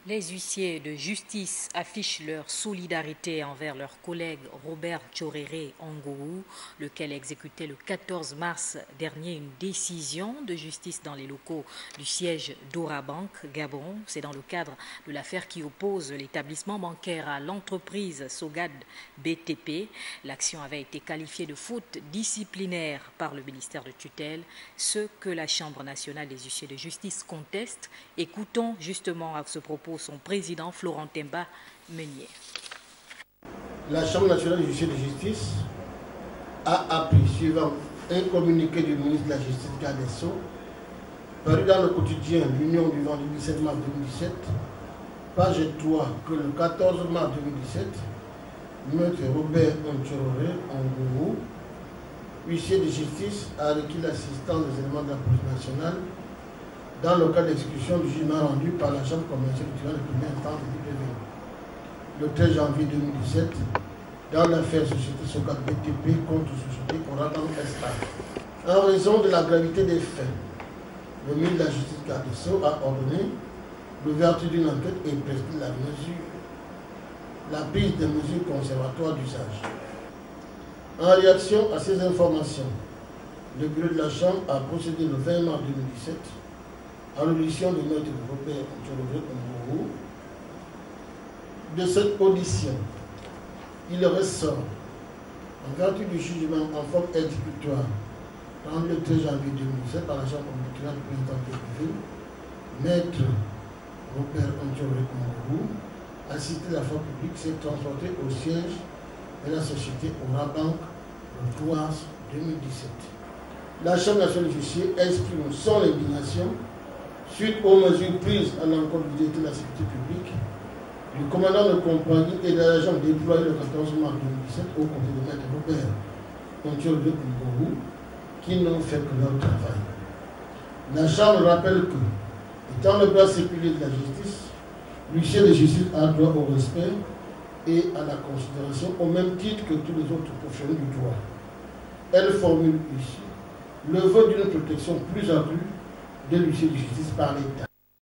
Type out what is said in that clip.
Les huissiers de justice affichent leur solidarité envers leur collègue Robert Tchoréré Ongourou, lequel exécutait le 14 mars dernier une décision de justice dans les locaux du siège d'Orabank, Gabon. C'est dans le cadre de l'affaire qui oppose l'établissement bancaire à l'entreprise Sogad BTP. L'action avait été qualifiée de faute disciplinaire par le ministère de tutelle, ce que la Chambre nationale des huissiers de justice conteste. Écoutons justement à ce propos son président Florent Temba Meunier. La Chambre nationale des huissiers de justice a appris, suivant un communiqué du ministre de la Justice Garde des Sceaux, paru dans le quotidien L'Union du vendredi 17 mars 2017, page 3, que le 14 mars 2017, M. Robert Tchoréré Ongourou, huissier de justice, a requis l'assistance des éléments de la police nationale dans le cas d'exécution du jugement rendu par la Chambre commerciale du tribunal de première instance de l'IPV le 13 janvier 2017 dans l'affaire Société Sogad BTP contre Société Orabank SA. En raison de la gravité des faits, le ministre de la Justice Garde des Sceaux a ordonné l'ouverture d'une enquête et prescrit la prise des mesures conservatoires d'usage. En réaction à ces informations, le bureau de la Chambre a procédé le 20 mars 2017 à l'audition de M. Robert Tchoréré Ongourou. De cette audition, il ressort, en vertu du jugement en forme exécutoire rendu le 13 janvier 2017 par la Chambre commerciale du président de Maître Robert Tchoréré Ongourou, assisté de la force publique, s'est transporté au siège de la société Orabank le 3 mars 2017. La Chambre nationale du huissier exprime son indignation suite aux mesures prises à l'encontre du directeur de la sécurité publique, du commandant de compagnie et de l'agent déployé le 14 mars 2017 au côté de M. Robert Tchoréré Ongourou, qui n'ont fait que leur travail. La Chambre rappelle que, étant le bras séculier de la justice, l'huissier de justice a droit au respect et à la considération au même titre que tous les autres professionnels du droit. Elle formule ici le vœu d'une protection plus accrue de l'huissier de justice par l'État.